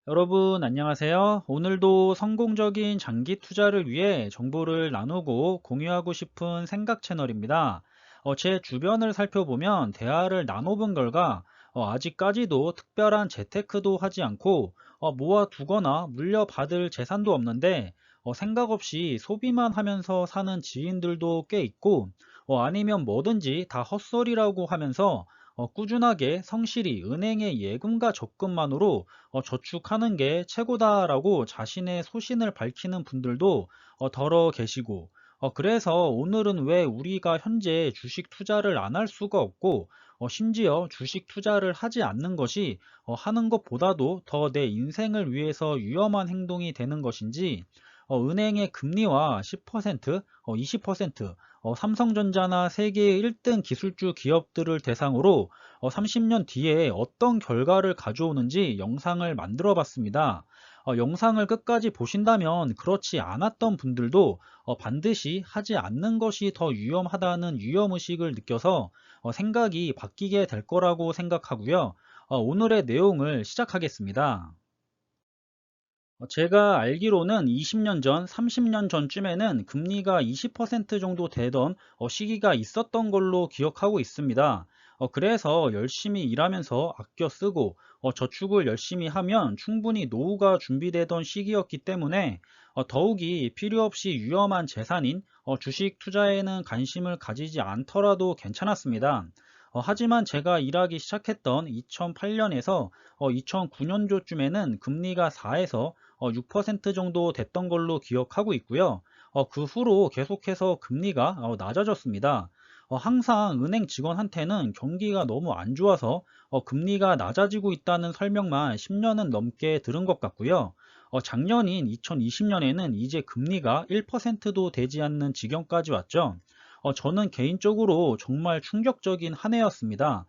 여러분 안녕하세요. 오늘도 성공적인 장기 투자를 위해 정보를 나누고 공유하고 싶은 생각 채널입니다. 제 주변을 살펴보면 대화를 나눠본 결과 아직까지도 특별한 재테크도 하지 않고 모아두거나 물려받을 재산도 없는데 생각 없이 소비만 하면서 사는 지인들도 꽤 있고 아니면 뭐든지 다 헛소리라고 하면서 꾸준하게 성실히 은행의 예금과 적금만으로 저축하는 게 최고다라고 자신의 소신을 밝히는 분들도 더러 계시고, 그래서 오늘은 왜 우리가 현재 주식 투자를 안 할 수가 없고, 심지어 주식 투자를 하지 않는 것이 하는 것보다도 더 내 인생을 위해서 위험한 행동이 되는 것인지, 은행의 금리와 10%, 20%, 삼성전자나 세계 1등 기술주 기업들을 대상으로 30년 뒤에 어떤 결과를 가져오는지 영상을 만들어 봤습니다. 영상을 끝까지 보신다면 그렇지 않았던 분들도 반드시 하지 않는 것이 더 위험하다는 위험의식을 느껴서 생각이 바뀌게 될 거라고 생각하고요. 오늘의 내용을 시작하겠습니다. 제가 알기로는 20년 전, 30년 전쯤에는 금리가 20% 정도 되던 시기가 있었던 걸로 기억하고 있습니다. 그래서 열심히 일하면서 아껴 쓰고 저축을 열심히 하면 충분히 노후가 준비되던 시기였기 때문에 더욱이 필요 없이 위험한 재산인 주식 투자에는 관심을 가지지 않더라도 괜찮았습니다. 하지만 제가 일하기 시작했던 2008년에서 2009년도쯤에는 금리가 4에서 6% 정도 됐던 걸로 기억하고 있고요. 그 후로 계속해서 금리가 낮아졌습니다. 항상 은행 직원한테는 경기가 너무 안 좋아서 금리가 낮아지고 있다는 설명만 10년은 넘게 들은 것 같고요. 작년인 2020년에는 이제 금리가 1%도 되지 않는 지경까지 왔죠. 저는 개인적으로 정말 충격적인 한 해였습니다.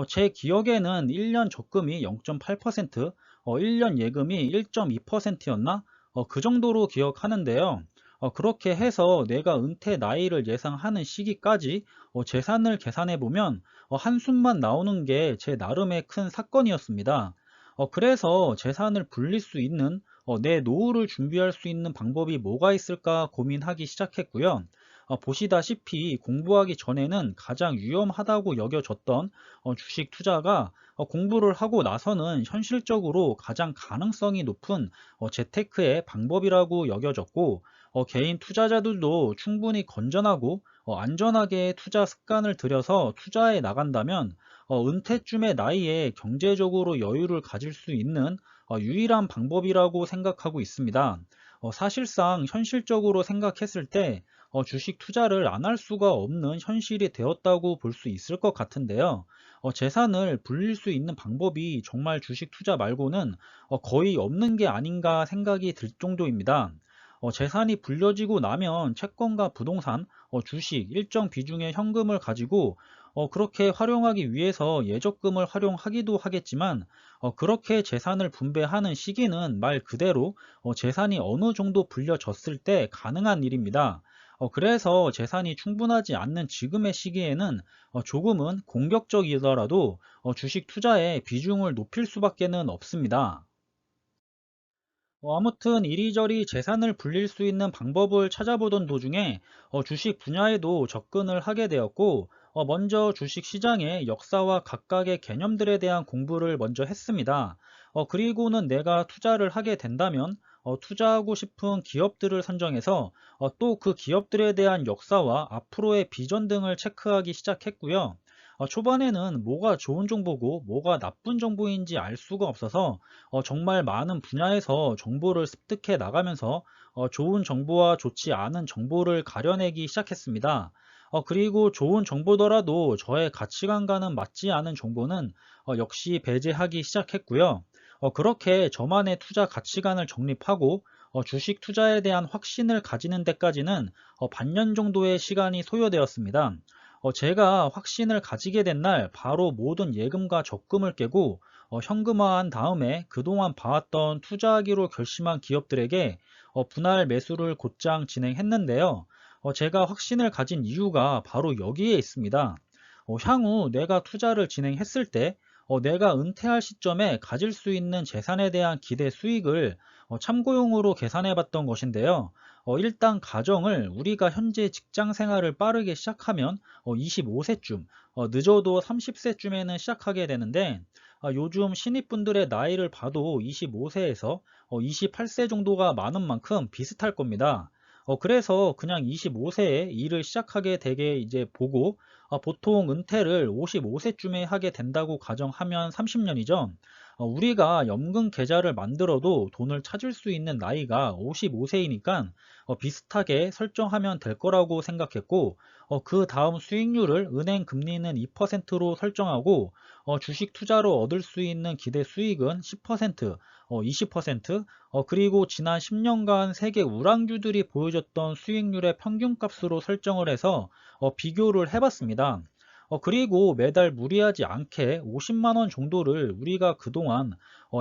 제 기억에는 1년 적금이 0.8%, 1년 예금이 1.2%였나? 그 정도로 기억하는데요. 그렇게 해서 내가 은퇴 나이를 예상하는 시기까지 재산을 계산해 보면 한숨만 나오는 게 제 나름의 큰 사건이었습니다. 그래서 재산을 불릴 수 있는 내 노후를 준비할 수 있는 방법이 뭐가 있을까 고민하기 시작했고요. 보시다시피 공부하기 전에는 가장 위험하다고 여겨졌던 주식 투자가 공부를 하고 나서는 현실적으로 가장 가능성이 높은 재테크의 방법이라고 여겨졌고, 개인 투자자들도 충분히 건전하고 안전하게 투자 습관을 들여서 투자해 나간다면 은퇴쯤의 나이에 경제적으로 여유를 가질 수 있는 유일한 방법이라고 생각하고 있습니다. 사실상 현실적으로 생각했을 때 주식 투자를 안 할 수가 없는 현실이 되었다고 볼 수 있을 것 같은데요. 재산을 불릴 수 있는 방법이 정말 주식 투자 말고는 거의 없는 게 아닌가 생각이 들 정도입니다. 재산이 불려지고 나면 채권과 부동산, 주식, 일정 비중의 현금을 가지고 그렇게 활용하기 위해서 예적금을 활용하기도 하겠지만 그렇게 재산을 분배하는 시기는 말 그대로 재산이 어느 정도 불려졌을 때 가능한 일입니다. 그래서 재산이 충분하지 않는 지금의 시기에는 조금은 공격적이더라도 주식 투자에 비중을 높일 수밖에는 없습니다. 아무튼 이리저리 재산을 불릴 수 있는 방법을 찾아보던 도중에 주식 분야에도 접근을 하게 되었고, 먼저 주식 시장의 역사와 각각의 개념들에 대한 공부를 먼저 했습니다. 그리고는 내가 투자를 하게 된다면 투자하고 싶은 기업들을 선정해서 또 그 기업들에 대한 역사와 앞으로의 비전 등을 체크하기 시작했고요. 초반에는 뭐가 좋은 정보고 뭐가 나쁜 정보인지 알 수가 없어서 정말 많은 분야에서 정보를 습득해 나가면서 좋은 정보와 좋지 않은 정보를 가려내기 시작했습니다. 그리고 좋은 정보더라도 저의 가치관과는 맞지 않은 정보는 역시 배제하기 시작했고요. 그렇게 저만의 투자 가치관을 정립하고 주식 투자에 대한 확신을 가지는 데까지는 반년 정도의 시간이 소요되었습니다. 제가 확신을 가지게 된 날 바로 모든 예금과 적금을 깨고 현금화한 다음에 그동안 봐왔던 투자하기로 결심한 기업들에게 분할 매수를 곧장 진행했는데요. 제가 확신을 가진 이유가 바로 여기에 있습니다. 향후 내가 투자를 진행했을 때 내가 은퇴할 시점에 가질 수 있는 재산에 대한 기대 수익을 참고용으로 계산해 봤던 것인데요. 일단 가정을 우리가 현재 직장 생활을 빠르게 시작하면 25세쯤, 늦어도 30세쯤에는 시작하게 되는데, 요즘 신입분들의 나이를 봐도 25세에서 28세 정도가 많은 만큼 비슷할 겁니다. 그래서 그냥 25세에 일을 시작하게 되게 이제 보고, 보통 은퇴를 55세쯤에 하게 된다고 가정하면 30년이죠. 우리가 연금 계좌를 만들어도 돈을 찾을 수 있는 나이가 55세이니까 비슷하게 설정하면 될 거라고 생각했고, 그 다음 수익률을 은행 금리는 2%로 설정하고, 주식 투자로 얻을 수 있는 기대 수익은 10%, 20%, 그리고 지난 10년간 세계 우량주들이 보여줬던 수익률의 평균값으로 설정을 해서 비교를 해봤습니다. 그리고 매달 무리하지 않게 50만 원 정도를 우리가 그동안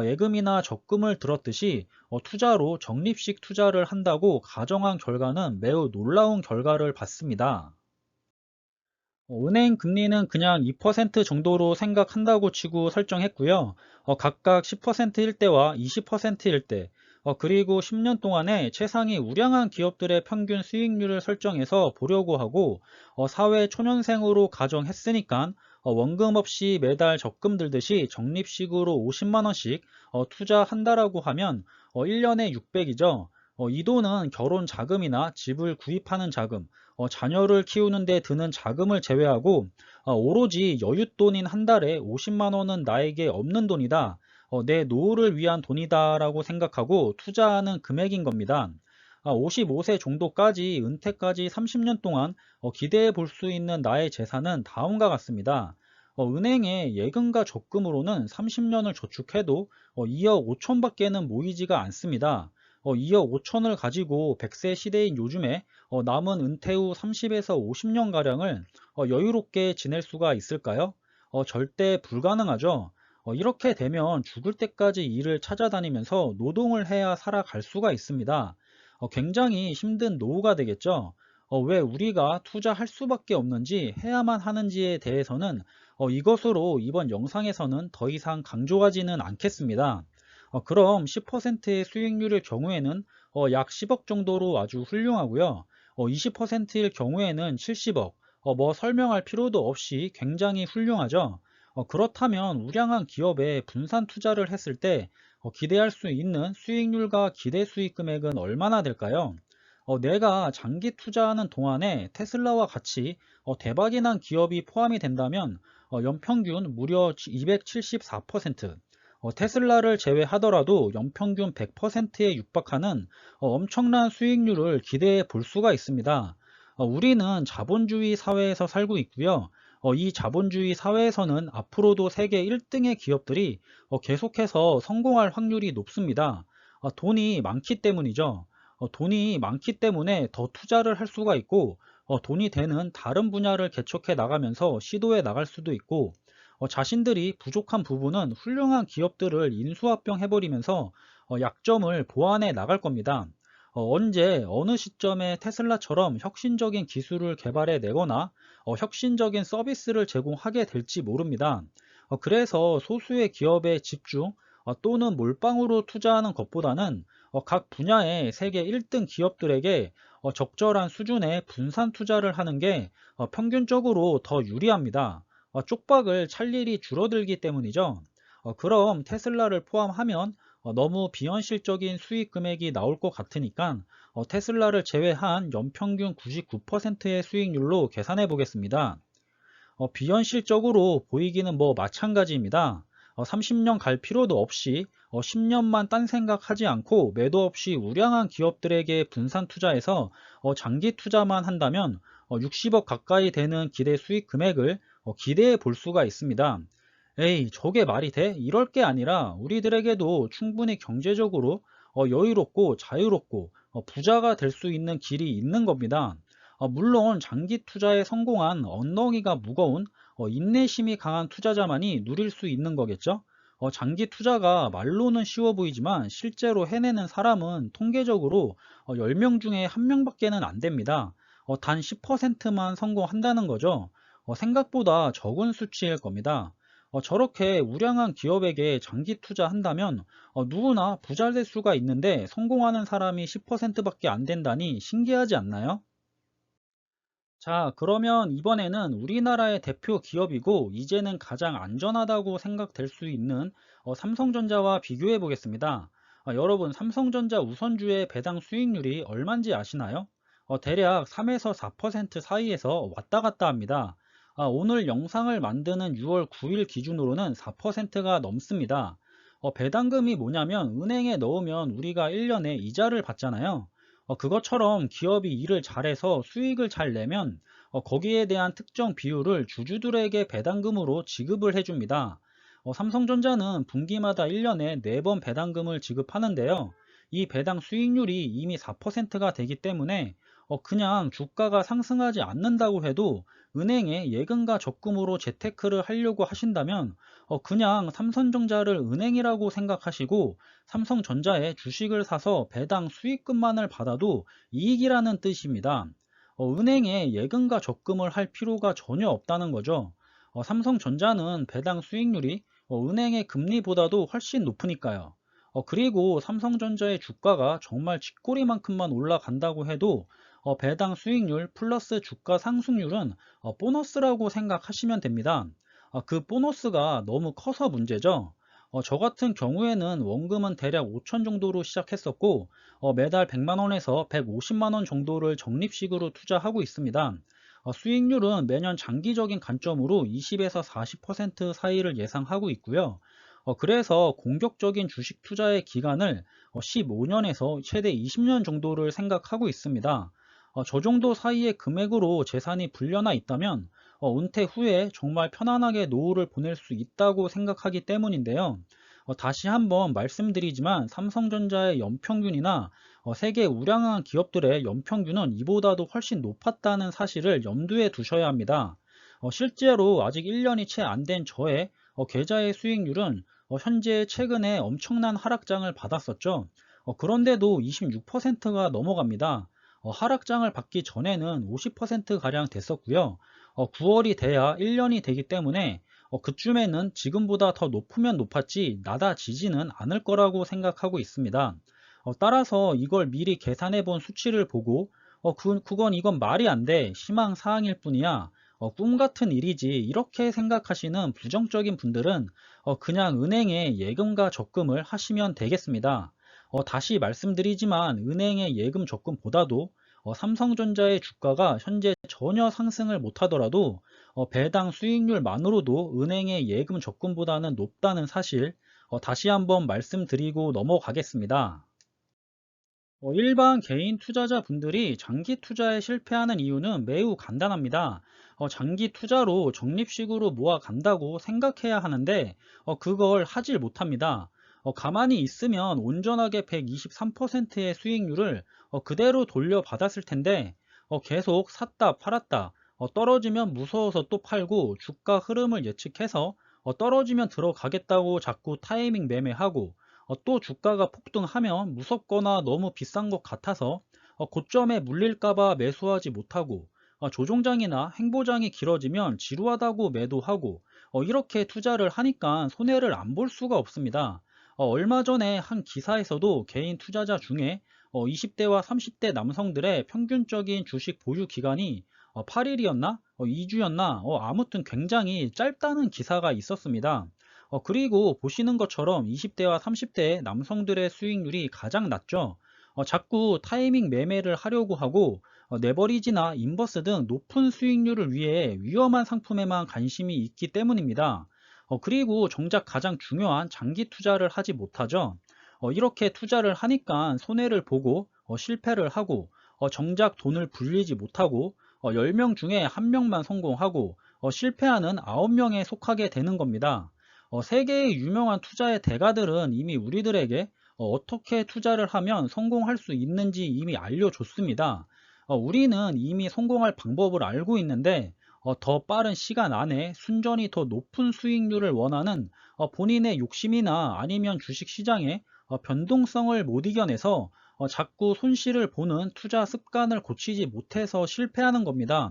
예금이나 적금을 들었듯이 투자로 적립식 투자를 한다고 가정한 결과는 매우 놀라운 결과를 봤습니다. 은행 금리는 그냥 2% 정도로 생각한다고 치고 설정했고요. 각각 10%일 때와 20%일 때, 그리고 10년 동안에 최상위 우량한 기업들의 평균 수익률을 설정해서 보려고 하고, 사회 초년생으로 가정했으니까 원금 없이 매달 적금 들듯이 적립식으로 50만 원씩 투자한다라고 하면 1년에 600이죠. 이 돈은 결혼 자금이나 집을 구입하는 자금, 자녀를 키우는 데 드는 자금을 제외하고 오로지 여윳돈인 한 달에 50만 원은 나에게 없는 돈이다. 내 노후를 위한 돈이다 라고 생각하고 투자하는 금액인 겁니다. 55세 정도까지 은퇴까지 30년 동안 기대해 볼 수 있는 나의 재산은 다음과 같습니다. 은행에 예금과 적금으로는 30년을 저축해도 2억 5천밖에는 모이지가 않습니다. 2억 5천을 가지고 100세 시대인 요즘에 남은 은퇴 후 30에서 50년가량을 여유롭게 지낼 수가 있을까요? 절대 불가능하죠. 이렇게 되면 죽을 때까지 일을 찾아다니면서 노동을 해야 살아갈 수가 있습니다. 굉장히 힘든 노후가 되겠죠. 왜 우리가 투자할 수밖에 없는지 해야만 하는지에 대해서는 이것으로 이번 영상에서는 더 이상 강조하지는 않겠습니다. 그럼 10%의 수익률일 경우에는 약 10억 정도로 아주 훌륭하고요. 20%일 경우에는 70억, 뭐 설명할 필요도 없이 굉장히 훌륭하죠. 그렇다면 우량한 기업에 분산 투자를 했을 때 기대할 수 있는 수익률과 기대 수익 금액은 얼마나 될까요? 내가 장기 투자하는 동안에 테슬라와 같이 대박이 난 기업이 포함이 된다면 연평균 무려 274%, 테슬라를 제외하더라도 연평균 100%에 육박하는 엄청난 수익률을 기대해 볼 수가 있습니다. 우리는 자본주의 사회에서 살고 있고요. 이 자본주의 사회에서는 앞으로도 세계 1등의 기업들이 계속해서 성공할 확률이 높습니다. 돈이 많기 때문이죠. 돈이 많기 때문에 더 투자를 할 수가 있고, 돈이 되는 다른 분야를 개척해 나가면서 시도해 나갈 수도 있고, 자신들이 부족한 부분은 훌륭한 기업들을 인수합병 해버리면서 약점을 보완해 나갈 겁니다. 언제 어느 시점에 테슬라처럼 혁신적인 기술을 개발해 내거나 혁신적인 서비스를 제공하게 될지 모릅니다. 그래서 소수의 기업에 집중 또는 몰빵으로 투자하는 것보다는 각 분야의 세계 1등 기업들에게 적절한 수준의 분산 투자를 하는 게 평균적으로 더 유리합니다. 쪽박을 찰 일이 줄어들기 때문이죠. 그럼 테슬라를 포함하면 너무 비현실적인 수익 금액이 나올 것 같으니까 테슬라를 제외한 연평균 99%의 수익률로 계산해 보겠습니다. 비현실적으로 보이기는 뭐 마찬가지입니다. 30년 갈 필요도 없이 10년만 딴 생각하지 않고 매도 없이 우량한 기업들에게 분산 투자해서 장기 투자만 한다면 60억 가까이 되는 기대 수익 금액을 기대해 볼 수가 있습니다. 에이, 저게 말이 돼? 이럴 게 아니라 우리들에게도 충분히 경제적으로 여유롭고 자유롭고 부자가 될 수 있는 길이 있는 겁니다. 물론 장기 투자에 성공한 엉덩이가 무거운 인내심이 강한 투자자만이 누릴 수 있는 거겠죠. 장기 투자가 말로는 쉬워 보이지만 실제로 해내는 사람은 통계적으로 10명 중에 1명밖에는 안 됩니다. 단 10%만 성공한다는 거죠. 생각보다 적은 수치일 겁니다. 저렇게 우량한 기업에게 장기 투자한다면 누구나 부자 될 수가 있는데 성공하는 사람이 10%밖에 안 된다니 신기하지 않나요? 자, 그러면 이번에는 우리나라의 대표 기업이고 이제는 가장 안전하다고 생각될 수 있는 삼성전자와 비교해 보겠습니다. 여러분, 삼성전자 우선주의 배당 수익률이 얼마인지 아시나요? 대략 3에서 4% 사이에서 왔다 갔다 합니다. 오늘 영상을 만드는 6월 9일 기준으로는 4%가 넘습니다. 배당금이 뭐냐면 은행에 넣으면 우리가 1년에 이자를 받잖아요. 그것처럼 기업이 일을 잘해서 수익을 잘 내면 거기에 대한 특정 비율을 주주들에게 배당금으로 지급을 해줍니다. 삼성전자는 분기마다 1년에 4번 배당금을 지급하는데요. 이 배당 수익률이 이미 4%가 되기 때문에 그냥 주가가 상승하지 않는다고 해도 은행에 예금과 적금으로 재테크를 하려고 하신다면 그냥 삼성전자를 은행이라고 생각하시고 삼성전자의 주식을 사서 배당 수익금만을 받아도 이익이라는 뜻입니다. 은행에 예금과 적금을 할 필요가 전혀 없다는 거죠. 삼성전자는 배당 수익률이 은행의 금리보다도 훨씬 높으니까요. 그리고 삼성전자의 주가가 정말 쥐꼬리만큼만 올라간다고 해도 배당 수익률 플러스 주가 상승률은 보너스라고 생각하시면 됩니다. 그 보너스가 너무 커서 문제죠. 저 같은 경우에는 원금은 대략 5천 정도로 시작했었고 매달 100만 원에서 150만 원 정도를 적립식으로 투자하고 있습니다. 수익률은 매년 장기적인 관점으로 20에서 40% 사이를 예상하고 있고요. 그래서 공격적인 주식 투자의 기간을 15년에서 최대 20년 정도를 생각하고 있습니다. 저 정도 사이의 금액으로 재산이 불려나 있다면 은퇴 후에 정말 편안하게 노후를 보낼 수 있다고 생각하기 때문인데요. 다시 한번 말씀드리지만 삼성전자의 연평균이나 세계 우량한 기업들의 연평균은 이보다도 훨씬 높았다는 사실을 염두에 두셔야 합니다. 실제로 아직 1년이 채 안 된 저의 계좌의 수익률은 현재 최근에 엄청난 하락장을 받았었죠. 그런데도 26%가 넘어갑니다. 하락장을 받기 전에는 50%가량 됐었고요. 9월이 돼야 1년이 되기 때문에 그쯤에는 지금보다 더 높으면 높았지 낮아지지는 않을 거라고 생각하고 있습니다. 따라서 이걸 미리 계산해 본 수치를 보고 이건 말이 안 돼. 희망사항일 뿐이야. 꿈 같은 일이지. 이렇게 생각하시는 부정적인 분들은 그냥 은행에 예금과 적금을 하시면 되겠습니다. 다시 말씀드리지만 은행의 예금 적금보다도 삼성전자의 주가가 현재 전혀 상승을 못하더라도 배당 수익률만으로도 은행의 예금 적금보다는 높다는 사실 다시 한번 말씀드리고 넘어가겠습니다. 일반 개인 투자자분들이 장기 투자에 실패하는 이유는 매우 간단합니다. 장기 투자로 적립식으로 모아간다고 생각해야 하는데 그걸 하질 못합니다. 가만히 있으면 온전하게 123%의 수익률을 그대로 돌려받았을 텐데 계속 샀다 팔았다 떨어지면 무서워서 또 팔고 주가 흐름을 예측해서 떨어지면 들어가겠다고 자꾸 타이밍 매매하고 또 주가가 폭등하면 무섭거나 너무 비싼 것 같아서 고점에 물릴까봐 매수하지 못하고 조종장이나 행보장이 길어지면 지루하다고 매도하고 이렇게 투자를 하니까 손해를 안 볼 수가 없습니다. 얼마 전에 한 기사에서도 개인 투자자 중에 20대와 30대 남성들의 평균적인 주식 보유 기간이 8일이었나? 2주였나? 아무튼 굉장히 짧다는 기사가 있었습니다. 그리고 보시는 것처럼 20대와 30대 남성들의 수익률이 가장 낮죠. 자꾸 타이밍 매매를 하려고 하고 레버리지나 인버스 등 높은 수익률을 위해 위험한 상품에만 관심이 있기 때문입니다. 그리고 정작 가장 중요한 장기 투자를 하지 못하죠. 이렇게 투자를 하니까 손해를 보고 실패를 하고 정작 돈을 불리지 못하고 10명 중에 1명만 성공하고 실패하는 9명에 속하게 되는 겁니다. 세계의 유명한 투자의 대가들은 이미 우리들에게 어떻게 투자를 하면 성공할 수 있는지 이미 알려줬습니다. 우리는 이미 성공할 방법을 알고 있는데 더 빠른 시간 안에 순전히 더 높은 수익률을 원하는 본인의 욕심이나 아니면 주식시장의 변동성을 못 이겨내서 자꾸 손실을 보는 투자 습관을 고치지 못해서 실패하는 겁니다.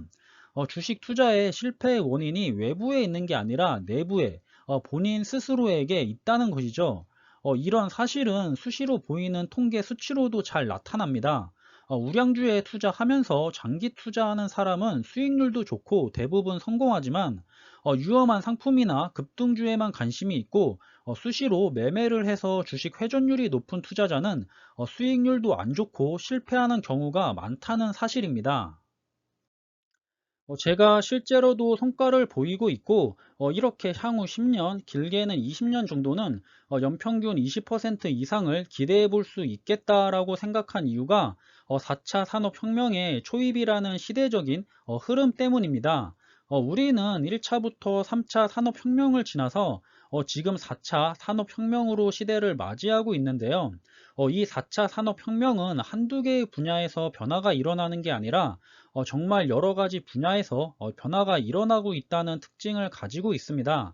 주식 투자의 실패의 원인이 외부에 있는 게 아니라 내부에 본인 스스로에게 있다는 것이죠. 이런 사실은 수시로 보이는 통계 수치로도 잘 나타납니다. 우량주에 투자하면서 장기 투자하는 사람은 수익률도 좋고 대부분 성공하지만 위험한 상품이나 급등주에만 관심이 있고 수시로 매매를 해서 주식 회전율이 높은 투자자는 수익률도 안 좋고 실패하는 경우가 많다는 사실입니다. 제가 실제로도 성과를 보이고 있고 이렇게 향후 10년, 길게는 20년 정도는 연평균 20% 이상을 기대해 볼 수 있겠다라고 생각한 이유가 4차 산업혁명의 초입이라는 시대적인 흐름 때문입니다. 우리는 1차부터 3차 산업혁명을 지나서 지금 4차 산업혁명으로 시대를 맞이하고 있는데요. 이 4차 산업혁명은 한두 개의 분야에서 변화가 일어나는 게 아니라 정말 여러 가지 분야에서 변화가 일어나고 있다는 특징을 가지고 있습니다.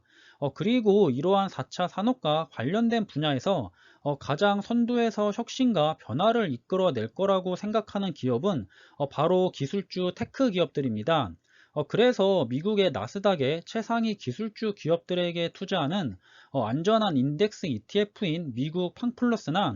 그리고 이러한 4차 산업과 관련된 분야에서 가장 선두에서 혁신과 변화를 이끌어낼 거라고 생각하는 기업은 바로 기술주 테크 기업들입니다. 그래서 미국의 나스닥의 최상위 기술주 기업들에게 투자하는 안전한 인덱스 ETF인 미국 팡플러스나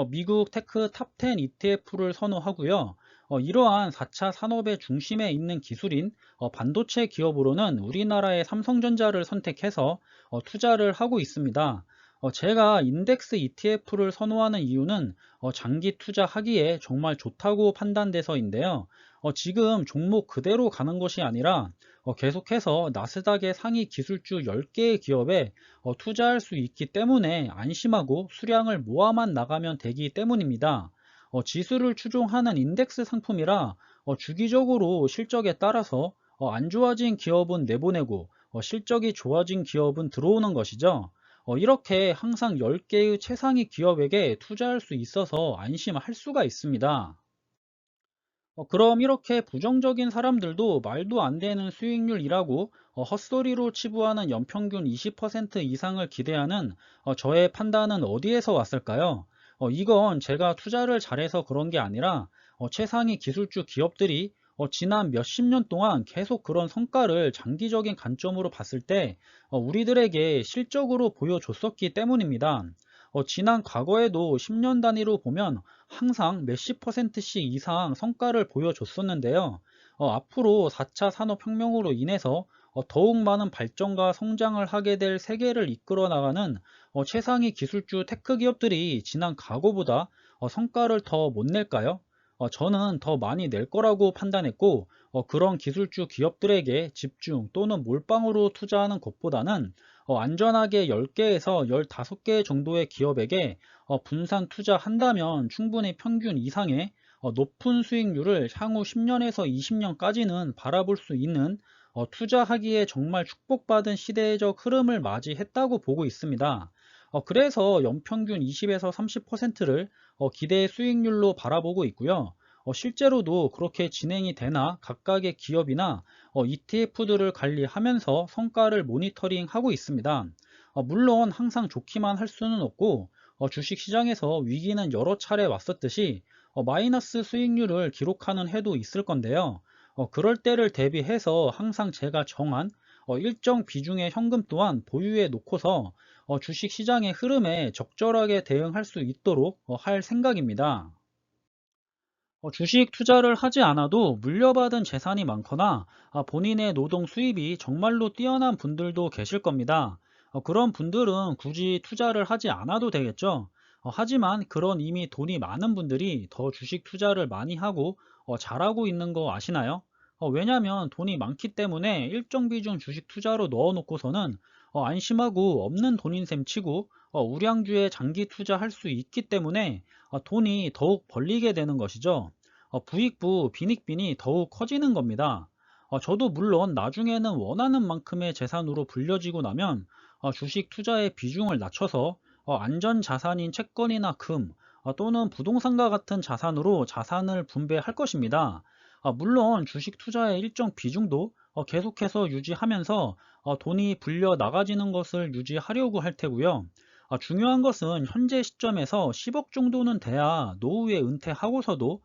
미국 테크 탑10 ETF를 선호하고요. 이러한 4차 산업의 중심에 있는 기술인 반도체 기업으로는 우리나라의 삼성전자를 선택해서 투자를 하고 있습니다. 제가 인덱스 ETF를 선호하는 이유는 장기 투자하기에 정말 좋다고 판단돼서인데요. 지금 종목 그대로 가는 것이 아니라 계속해서 나스닥의 상위 기술주 10개의 기업에 투자할 수 있기 때문에 안심하고 수량을 모아만 나가면 되기 때문입니다. 지수를 추종하는 인덱스 상품이라 주기적으로 실적에 따라서 안 좋아진 기업은 내보내고 실적이 좋아진 기업은 들어오는 것이죠. 이렇게 항상 10개의 최상위 기업에게 투자할 수 있어서 안심할 수가 있습니다. 그럼 이렇게 부정적인 사람들도 말도 안 되는 수익률이라고 헛소리로 치부하는 연평균 20% 이상을 기대하는 저의 판단은 어디에서 왔을까요? 이건 제가 투자를 잘해서 그런 게 아니라 최상위 기술주 기업들이 지난 몇십 년 동안 계속 그런 성과를 장기적인 관점으로 봤을 때 우리들에게 실적으로 보여줬었기 때문입니다. 지난 과거에도 10년 단위로 보면 항상 몇십 퍼센트씩 이상 성과를 보여줬었는데요. 앞으로 4차 산업혁명으로 인해서 더욱 많은 발전과 성장을 하게 될 세계를 이끌어 나가는 최상위 기술주 테크 기업들이 지난 과거보다 성과를 더 못 낼까요? 저는 더 많이 낼 거라고 판단했고 그런 기술주 기업들에게 집중 또는 몰빵으로 투자하는 것보다는 안전하게 10개에서 15개 정도의 기업에게 분산 투자한다면 충분히 평균 이상의 높은 수익률을 향후 10년에서 20년까지는 바라볼 수 있는 투자하기에 정말 축복받은 시대적 흐름을 맞이했다고 보고 있습니다. 그래서 연평균 20에서 30%를 기대 수익률로 바라보고 있고요. 실제로도 그렇게 진행이 되나 각각의 기업이나 ETF들을 관리하면서 성과를 모니터링하고 있습니다. 물론 항상 좋기만 할 수는 없고 주식시장에서 위기는 여러 차례 왔었듯이 마이너스 수익률을 기록하는 해도 있을 건데요. 그럴 때를 대비해서 항상 제가 정한 일정 비중의 현금 또한 보유해 놓고서 주식시장의 흐름에 적절하게 대응할 수 있도록 할 생각입니다. 주식 투자를 하지 않아도 물려받은 재산이 많거나 본인의 노동 수입이 정말로 뛰어난 분들도 계실 겁니다. 그런 분들은 굳이 투자를 하지 않아도 되겠죠. 하지만 그런 이미 돈이 많은 분들이 더 주식 투자를 많이 하고 잘하고 있는 거 아시나요? 왜냐하면 돈이 많기 때문에 일정 비중 주식 투자로 넣어 놓고서는 안심하고 없는 돈인 셈 치고 우량주에 장기 투자할 수 있기 때문에 돈이 더욱 벌리게 되는 것이죠. 부익부 빈익빈이 더욱 커지는 겁니다. 저도 물론 나중에는 원하는 만큼의 재산으로 불려지고 나면 주식 투자의 비중을 낮춰서 안전 자산인 채권이나 금 또는 부동산과 같은 자산으로 자산을 분배할 것입니다. 물론 주식 투자의 일정 비중도 계속해서 유지하면서 돈이 불려 나가지는 것을 유지하려고 할 테고요. 중요한 것은 현재 시점에서 10억 정도는 돼야 노후에 은퇴하고서도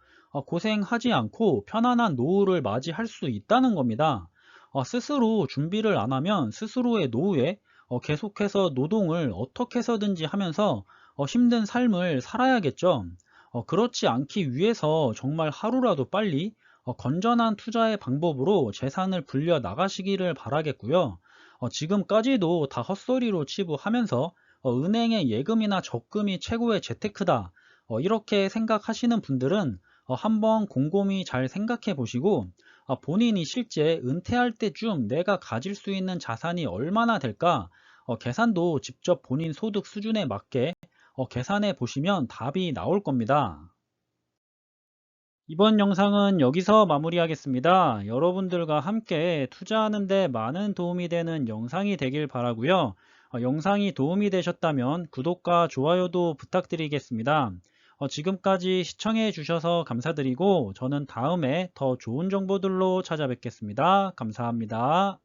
고생하지 않고 편안한 노후를 맞이할 수 있다는 겁니다. 스스로 준비를 안 하면 스스로의 노후에 계속해서 노동을 어떻게 해서든지 하면서 힘든 삶을 살아야겠죠. 그렇지 않기 위해서 정말 하루라도 빨리 건전한 투자의 방법으로 재산을 불려 나가시기를 바라겠고요. 지금까지도 다 헛소리로 치부하면서 은행의 예금이나 적금이 최고의 재테크다. 이렇게 생각하시는 분들은 한번 곰곰이 잘 생각해 보시고 본인이 실제 은퇴할 때쯤 내가 가질 수 있는 자산이 얼마나 될까 계산도 직접 본인 소득 수준에 맞게 계산해 보시면 답이 나올 겁니다. 이번 영상은 여기서 마무리하겠습니다. 여러분들과 함께 투자하는 데 많은 도움이 되는 영상이 되길 바라고요. 영상이 도움이 되셨다면 구독과 좋아요도 부탁드리겠습니다. 지금까지 시청해 주셔서 감사드리고 저는 다음에 더 좋은 정보들로 찾아뵙겠습니다. 감사합니다.